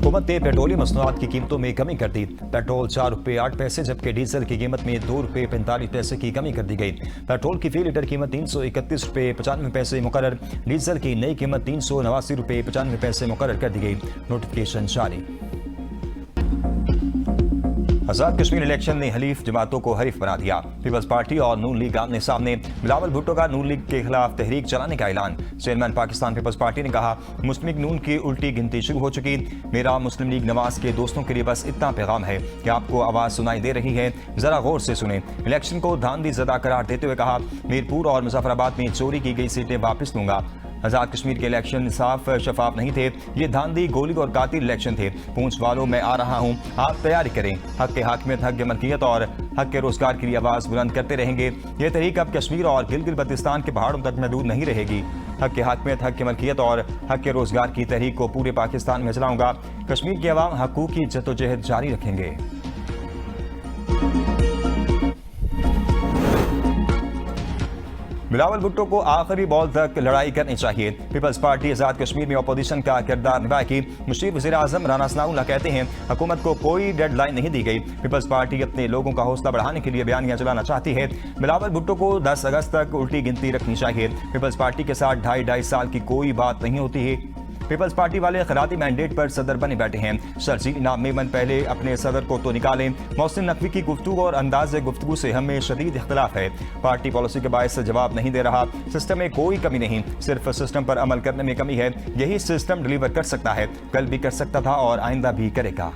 हुकूमत ने पेट्रोलियम मसनूआत की कीमतों में कमी कर दी। पेट्रोल 4 रुपये 8 पैसे जबकि डीजल की कीमत में 2 रुपये 45 पैसे की कमी कर दी गई। पेट्रोल की फी लीटर कीमत 331 रुपये 95 पैसे मुकर्रर, डीजल की नई कीमत 389 रुपये 95 पैसे मुकर्रर कर दी गई। नोटिफिकेशन जारी। आजाद कश्मीर इलेक्शन ने हलीफ जमातों को हरीफ बना दिया। पीपल्स पार्टी और नून लीग आमने सामने। बिलावल भुट्टो का नून लीग के खिलाफ तहरीक चलाने का ऐलान। चेयरमैन पाकिस्तान पीपल्स पार्टी ने कहा, मुस्लिम लीग नून की उल्टी गिनती शुरू हो चुकी। मेरा मुस्लिम लीग नवाज के दोस्तों के लिए बस इतना पैगाम है कि आपको आवाज सुनाई दे रही है, जरा गौर से सुने। इलेक्शन को धांधली ज़दा करार देते हुए कहा, मीरपुर और मुजफ्फराबाद में चोरी की गई सीटें वापस लूंगा। आजाद कश्मीर के इलेक्शन साफ शफाफ नहीं थे, ये धांधली गोली और कातिल इलेक्शन थे। पूंछ वालों मैं आ रहा हूँ, आप तैयारी करें। हक के हाकिमियत, हक के मलकियत और हक के रोजगार के लिए आवाज बुलंद करते रहेंगे। ये तहरीक अब कश्मीर और गिलगित बल्तिस्तान के पहाड़ों तक महदूद नहीं रहेगी। हक के हाकिमियत, हक के मलकियत और हक के रोजगार की तहरीक को पूरे पाकिस्तान में चलाऊंगा। कश्मीर के अवाम हकूक की जद्दोजहद जारी रखेंगे। बिलावल भुट्टो को आखिरी बॉल तक लड़ाई करनी चाहिए। पीपल्स पार्टी आजाद कश्मीर में अपोजिशन का किरदार निभाएगी। मुशीर वज़ीर आज़म राना सनाउल्लाह कहते हैं, हुकूमत को कोई डेडलाइन नहीं दी गई। पीपल्स पार्टी अपने लोगों का हौसला बढ़ाने के लिए बयानियां चलाना चाहती है। बिलावल भुट्टो को 10 अगस्त तक उल्टी गिनती रखनी चाहिए। पीपल्स पार्टी के साथ 2.5 साल की कोई बात नहीं होती है। पीपल्स पार्टी वाले खिराती मैंडेट पर सदर बने बैठे हैं। शर्जील इनाम मेमन पहले अपने सदर को तो निकालें। मोहसिन नकवी की गुफ्तगू और अंदाज गुफ्तगू से हमें शदीद इख्तलाफ है। पार्टी पॉलिसी के बायस जवाब नहीं दे रहा। सिस्टम में कोई कमी नहीं, सिर्फ सिस्टम पर अमल करने में कमी है। यही सिस्टम डिलीवर कर सकता है, कल भी कर सकता था और आइंदा भी करेगा।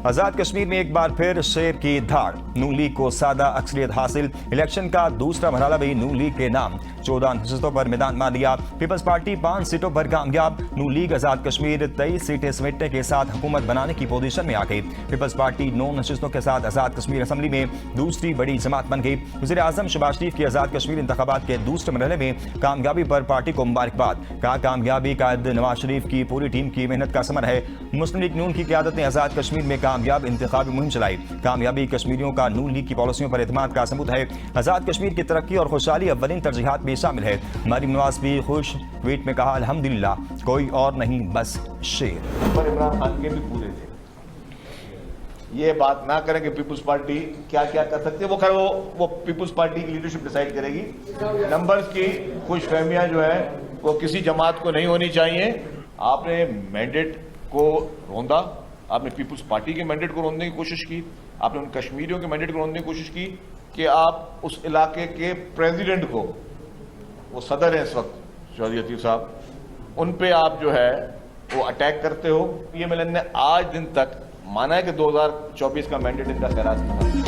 आजाद कश्मीर में एक बार फिर शेर की धाड़। नून लीग को सादा अक्सरियत हासिल। इलेक्शन का दूसरा मरहला भी नून लीग के नाम। 14 नशस्तों पर मैदान मार लिया। पीपल्स पार्टी 5 सीटों पर कामयाब। नून लीग आजाद कश्मीर 23 सीटें समेटने के साथ हुकूमत बनाने की पोजीशन में आ गई। पीपल्स पार्टी 9 नशस्तों के साथ आजाद कश्मीर असम्बली में दूसरी बड़ी जमात बन गई। वज़ीर आज़म शहबाज शरीफ की आजाद कश्मीर इंतखाबात के दूसरे मरहले में कामयाबी पर पार्टी को मुबारकबाद। कहा, कामयाबी कायद नवाज शरीफ की पूरी टीम की मेहनत का समर है। मुस्लिम लीग नून की क़यादत ने आजाद कश्मीर में कामयाब इंतखाबी मुहिम चलाई। कामयाबी कश्मीरियों का नून लीग की पॉलिसियों पर एतमाद का सबूत है। आजाद कश्मीर की तरक्की और खुशहाली अव्वलीन तरजीहात में शामिल है। मरीम नवाज भी खुश ट्वीट में कहा, अल्हम्दुलिल्लाह, कोई और नहीं बस शेर। पर इमरान खान के भी पूरे थे। ये बात ना करें कि पीपुल्स पार्टी क्या क्या कर सकती है, वो पीपुल्स पार्टी की लीडरशिप डिसाइड करेगी। नंबर्स की खुशफहमियां जो है वो किसी जमात को नहीं होनी चाहिए। आपने मैंडेट को रोंदा, आपने पीपुल्स पार्टी के मैंडेट को रोंदने की कोशिश की, आपने उन कश्मीरियों के मैंडेट को रोंदने की कोशिश की कि आप उस इलाके के प्रेसिडेंट को, वो सदर हैं इस वक्त चौधरी अतीफ साहब, उन पे आप जो है वो अटैक करते हो। पीएमएलएन ने आज दिन तक माना है कि 2024 का मैंडेट इनका खैरात था।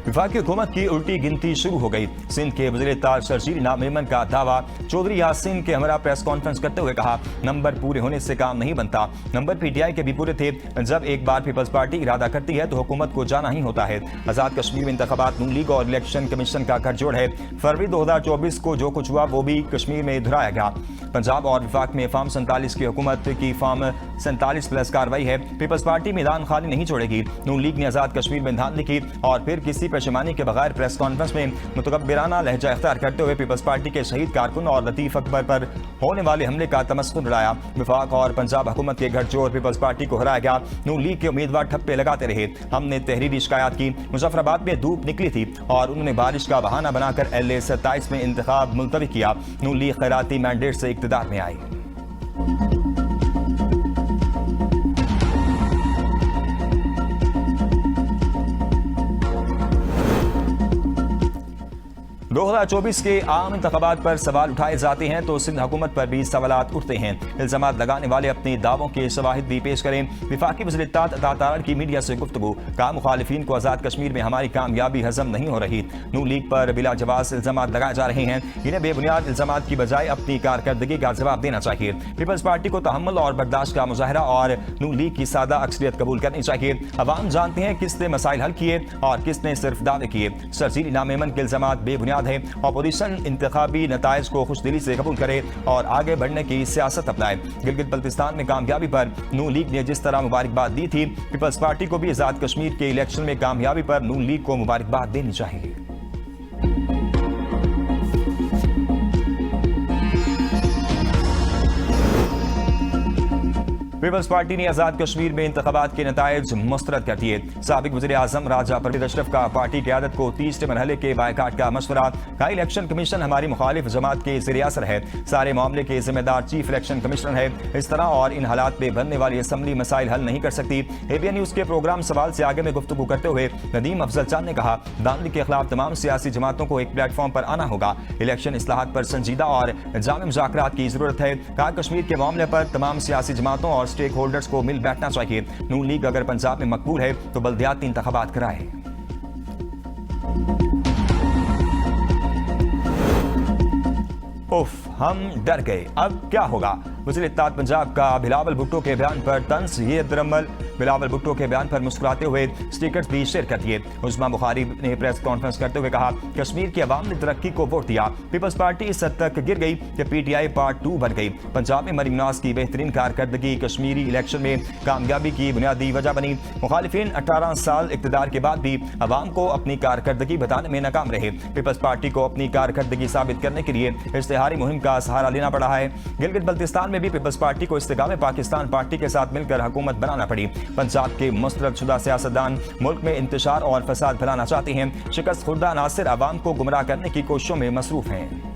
वफाकी हुकूमत की उल्टी गिनती शुरू हो गई। सिंध के वज़ीर ताज शर्जील इनाम मेमन का दावा। चौधरी यासीन के हमरा प्रेस कॉन्फ्रेंस करते हुए कहा, नंबर पूरे होने से काम नहीं बनता। नंबर पीटीआई के भी पूरे थे। जब एक बार पीपल्स पार्टी इरादा करती है तो हुकूमत को जाना ही होता है। आजाद कश्मीर में इंतखाबात नून लीग और इलेक्शन कमीशन का गठजोड़ है। फरवरी 2024 को जो कुछ हुआ वो भी कश्मीर में दोहराया गया। पंजाब और विफाक में फार्म 47 की हुकूमत की फार्म 47+ कार्रवाई है। पीपल्स पार्टी मैदान खाली नहीं छोड़ेगी। नून लीग ने आजाद कश्मीर में धांधली की और फिर किसी पेशमानी के बगैर प्रेस कॉन्फ्रेंस में मुतकब्बिराना लहजा इख्तियार करते हुए पीपल्स पार्टी के शहीद कारकुन और लतीफ अकबर पर होने वाले हमले का तमस्कुर उड़ाया। विफाक और पंजाब हुकूमत के गठजोड़ पीपल्स पार्टी को हराया गया। नून लीग के उम्मीदवार ठप्पे लगाते रहे। हमने तहरीरी शिकायत की। मुजफ्फराबाद में धूप निकली थी और उन्होंने बारिश का बहाना बनाकर LA 27 में इंतखाब मुलतवी किया। नून लीग खैराती मैंडेट से इक़्तिदार में आई। 2024 के आम इंतखाबात पर सवाल उठाए जाते हैं तो सिंध हुकूमत पर भी सवालात उठते हैं। इल्जामात लगाने वाले अपने दावों के शवाहिद भी पेश करें। विफाकी वज़ीर इत्तेहाद अता तारड़ की मीडिया से गुफ्तगू। कहा, मुखालिफिन को आज़ाद कश्मीर में हमारी कामयाबी हजम नहीं हो रही। नून लीग पर बिला जवाब इल्जामात लगाए जा रहे हैं। इन्हें बेबुनियाद इल्जामात की बजाय अपनी कारकर्दगी का जवाब देना चाहिए। पीपल्स पार्टी को तहम्मुल और बर्दाश्त का मुजाहरा और नून लीग की सादा अक्सरियत कबूल करनी चाहिए। अवाम जानते हैं किसने मसाइल हल किए और किसने सिर्फ दावे किए। शर्जील इनाम मेमन के इल्जामात बेबुनियाद है। अपोजिशन इंतखाबी नताइज को खुशदिली से कबूल करे और आगे बढ़ने की सियासत अपनाए। गिलगित बल्तिस्तान में कामयाबी पर नून लीग ने जिस तरह मुबारकबाद दी थी, पीपल्स पार्टी को भी आजाद कश्मीर के इलेक्शन में कामयाबी पर नून लीग को मुबारकबाद देनी चाहिए। पीपल्स पार्टी ने आजाद कश्मीर में इंतखाबात के नताइज मुस्तरद कर दिए। साबिक वज़ीर आज़म राजा परवेज अशरफ का पार्टी क़यादत को तीसरे मरहले के बायकाट का मशवरा। कहा इलेक्शन कमीशन हमारी मुखालिफ जमात के ज़ेर असर है, सारे मामले के जिम्मेदार चीफ इलेक्शन कमिश्नर है। इस तरह और इन हालात में बनने वाली असम्बली मसाइल हल नहीं कर सकती। एबीएन न्यूज के प्रोग्राम सवाल से आगे में गुफ्तगू करते हुए नदीम अफजल चांद ने कहा धांधली के खिलाफ तमाम सियासी जमातों को एक प्लेटफॉर्म पर आना होगा। इलेक्शन इस्लाहात पर संजीदा और जामे मुज़ाकरात की जरूरत है। कहा कश्मीर के मामले पर तमाम सियासी जमातों और स्टेक होल्डर्स को मिल बैठना चाहिए। नून लीग अगर पंजाब में मकबूल है तो बल्दियाती इंतखाबात कराए। उफ, हम डर गए, अब क्या होगा। वज़ीर इत्तेहाद पंजाब का बिलावल भुट्टो के बयान पर तंज। ये दरअमल बिलावल भुट्टो के बयान पर मुस्कुराते हुए स्टिकर्स भी शेयर कर दिए। उस्मा बुखारी ने प्रेस कॉन्फ्रेंस करते हुए कहा कश्मीर की आवाम ने तरक्की को वोट दिया। पीपल्स पार्टी इस हद तक गिर गई कि पीटीआई पार्ट 2 बन गई। पंजाब में मरीम नवाज की बेहतरीन कारकर्दगी कश्मीरी इलेक्शन में कामयाबी की बुनियादी वजह बनी। मुखालिफिन 18 साल इक़्तिदार के बाद भी आवाम को अपनी कारकर्दगी बताने में नाकाम रहे। पीपल्स पार्टी को अपनी कारकर्दगी साबित करने के लिए इश्तिहारी मुहिम का सहारा लेना पड़ा है। गिलगित बल्तिस्तान में भी पीपल्स पार्टी को इस्तेगाम पाकिस्तान पार्टी के साथ मिलकर हुकूमत बनाना पड़ी। पंजाब के मुस्तरदशुदा सियासतदान मुल्क में इंतशार और फसाद फैलाना चाहते हैं। शिकस्त खुर्दा नासिर आवाम को गुमराह करने की कोशिशों में मसरूफ हैं।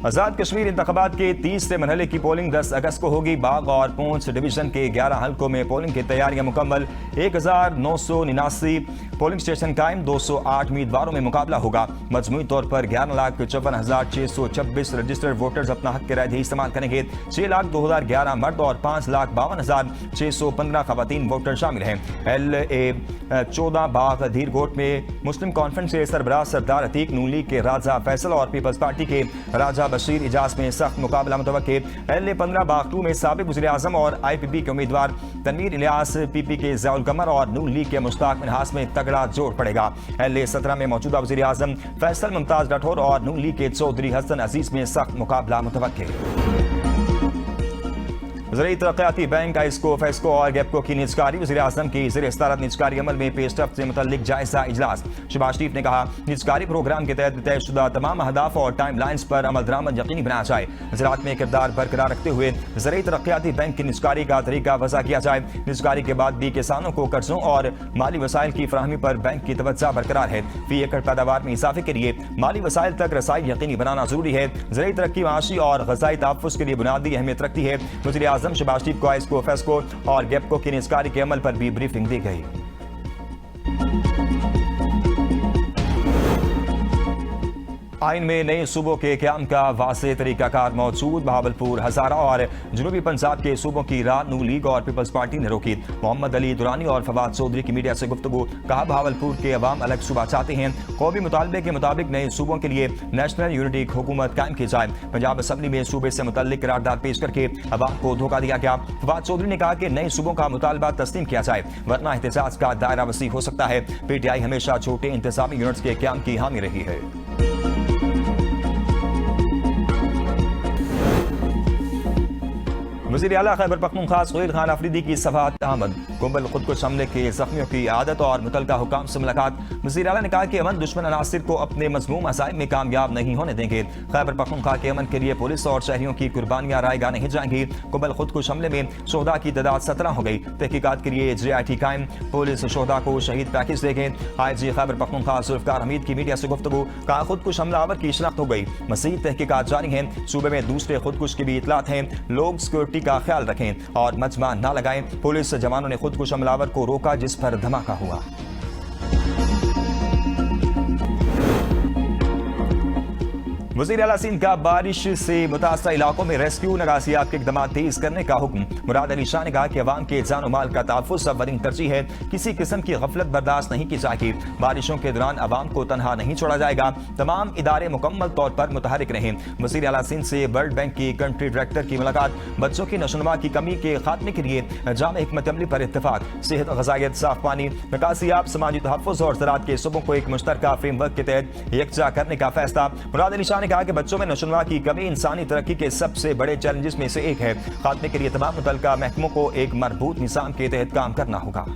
आजाद कश्मीर इंतखाबात के तीसरे मरहले की पोलिंग 10 अगस्त को होगी। बाग और पूंछ डिवीजन के 11 हल्कों में पोलिंग की तैयारियां मुकम्मल। 1979 पोलिंग स्टेशन कायम। 208 उम्मीदवारों में मुकाबला होगा। मजमूई तौर पर 11,54,626 रजिस्टर्ड वोटर्स अपना हक राय इस्तेमाल करेंगे। 6,02,011 मर्द और 5,52,615 खवातीन वोटर शामिल हैं। LA-14 बाग धीरकोट में मुस्लिम कॉन्फ्रेंस के सरबराह सरदार अतीक, नून लीग के राजा फैसल और पीपल्स पार्टी के राजा बशीर इजाज में सख्त मुकाबला मुतवक्के। LA-15 बाग 2 में साबिक वज़ीर आज़म और IPP के उम्मीदवार तनवीर इलियास, PP के ज़ियाउल कमर और नून लीग के मुश्ताक मिन्हास में तगड़ा जोड़ पड़ेगा। LA-17 में मौजूदा वज़ीर आज़म फैसल मुमताज राठौर और नून लीग के चौधरी हसन अजीज में सख्त मुकाबला मुतवक्के। ज़राई तरक्याती बैंक आइस्को, फेस्को और गैपको की निजकारी। वज़ीर आज़म की ज़ेर सदारत निजकारी अमल में पेशरफ्त से मुतल्लिक जायजा इजलास। शहबाज शरीफ ने कहा निजकारी प्रोग्राम के तहत तयशुदा तमाम अहदाफ और टाइम लाइन्स पर अमल दरामद यकीनी बनाया जाए। ज़राअत में किरदार बरकरार रखते हुए ज़राई तरक्याती बैंक की निजकारी का तरीका वज़ा किया जाए। निजकारी के बाद भी किसानों को कर्जों और माली वसाइल की फराहमी पर बैंक की तवज्जो बरकरार है। फी एकड़ पैदावार में इजाफे के लिए माली वसाइल तक रसाई यकीनी बनाना जरूरी है। ज़राई तरक्की माशी और ग़ज़ाई तहफ़्फ़ुज़ के लिए बुनियादी अहमियत रखती है। वज़ीर आज़म शहबाज शरीफ को आइस्को, फेस्को और गैपको की निजकारी के अमल पर भी ब्रीफिंग दी गई। आइन में नए सूबों के क़याम का वाज़ेह तरीक़ाकार मौजूद। बहावलपुर, हज़ारा और जनूबी पंजाब के सूबों की राह नून लीग और पीपल्स पार्टी ने रोकी। मोहम्मद अली दुरानी और फवाद चौधरी की मीडिया से गुफ्तगू। कहा बहावलपुर के अवाम अलग सूबा चाहते हैं। कौमी मुतालबे के मुताबिक नए सूबों के लिए नेशनल यूनिटी हुकूमत कायम की जाए। पंजाब असम्बली में सूबे से मुतल्लिक करारदाद पेश करके अवाम को धोखा दिया गया। फवाद चौधरी ने कहा कि नए सूबों का मुतालबा तस्लीम किया जाए वरना एहतजाज का दायरा वसी हो सकता है। PTI हमेशा छोटे इंतजामी यूनिट्स के क़याम की हामी रही है। वज़ीर आला खैबर पख्तूनख्वा सुहेल खान अफरीदी की सफ़ात आमद। कुंबल खुदकुश हमले के जख्मियों की आदत और मुतलका हुकाम से मुलाकात। वज़ीर आला ने कहा कि अमन दुश्मन अनासिर को अपने मज़मूम अज़ाइम में कामयाब नहीं होने देंगे। खैबर पख्तूनख्वा के अमन के लिए पुलिस और शहरियों की कुर्बानियां रायगा नहीं जाएंगी। कुंबल खुदकुश हमले में शोहदा की तादाद 17 हो गई। तहकीकात के लिए JIT कायम। पुलिस शोहदा को शहीद पैकेज देंगे। IG खैबर पख्तूनख्वा जुल्फ़िकार हमीद की मीडिया से गुफ्तगू। कहा खुदकुश हमलावर की शिनाख्त हो गई। मज़ीद तहकीकात जारी हैं। सूबे में दूसरे खुदकुश की भी इतलात हैं। लोग सिक्योरिटी का ख्याल रखें और मजमा ना लगाएं। पुलिस जवानों ने खुदकुश हमलावर को रोका जिस पर धमाका हुआ। वज़ीर आला सिंध का बारिश से मुतासरा इलाकों में रेस्क्यू नगासियात के इक़दाम तेज करने का हुक्म। मुराद अली शाह ने कहा कि अवाम के जान माल का तहफ़्फ़ुज़ अव्वलीन तरजीह है। किसी किस्म की गफलत बर्दाश्त नहीं की जाएगी। बारिशों के दौरान अवाम को तनहा नहीं छोड़ा जाएगा। तमाम इदारे मुकम्मल तौर पर मुतहरिक रहें। वज़ीर आला सिंध से वर्ल्ड बैंक की कंट्री डायरेक्टर की मुलाकात। बच्चों की नशोनुमा की कमी के खात्मे के लिए जामे हिकमत अमली पर इत्तफाक। सेहत, ग़ज़ाइयत, साफ पानी, निकासियाब, समाजी तहफ़्फ़ुज़ और ज़राअत के सूबों को एक मुश्तरका फ्रेमवर्क के तहत यकजा करने का फैसला। मुराद अली शाह ने कहा कि बच्चों में नशोनुमा की कमी इंसानी तरक्की के सबसे बड़े चैलेंजेस में से एक है। खात्मे के लिए तमाम मुतल्लिका महकमों को एक मरबूत निज़ाम के तहत काम करना होगा।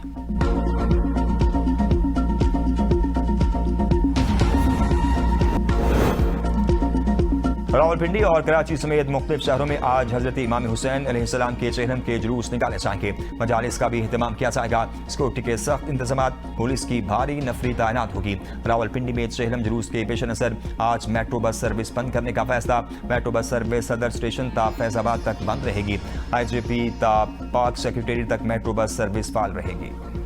रावलपिंडी और कराची समेत मुख्तलिफ शहरों में आज हजरत इमाम हुसैन अलैहिस्सलाम के चेहरम के जुलूस निकाले जाएंगे। मजालिस का भी एहतमाम किया जाएगा। सिक्योरिटी के सख्त इंतजाम, पुलिस की भारी नफरी तैनात होगी। रावलपिंडी में चेहरम जुलूस के पेश नजर आज मेट्रो बस सर्विस बंद करने का फैसला। मेट्रो बस सर्विस सदर स्टेशन ता फैजाबाद तक बंद रहेगी। IGP ता पाक सेक्रेटरी तक मेट्रो बस सर्विस फाल रहेगी।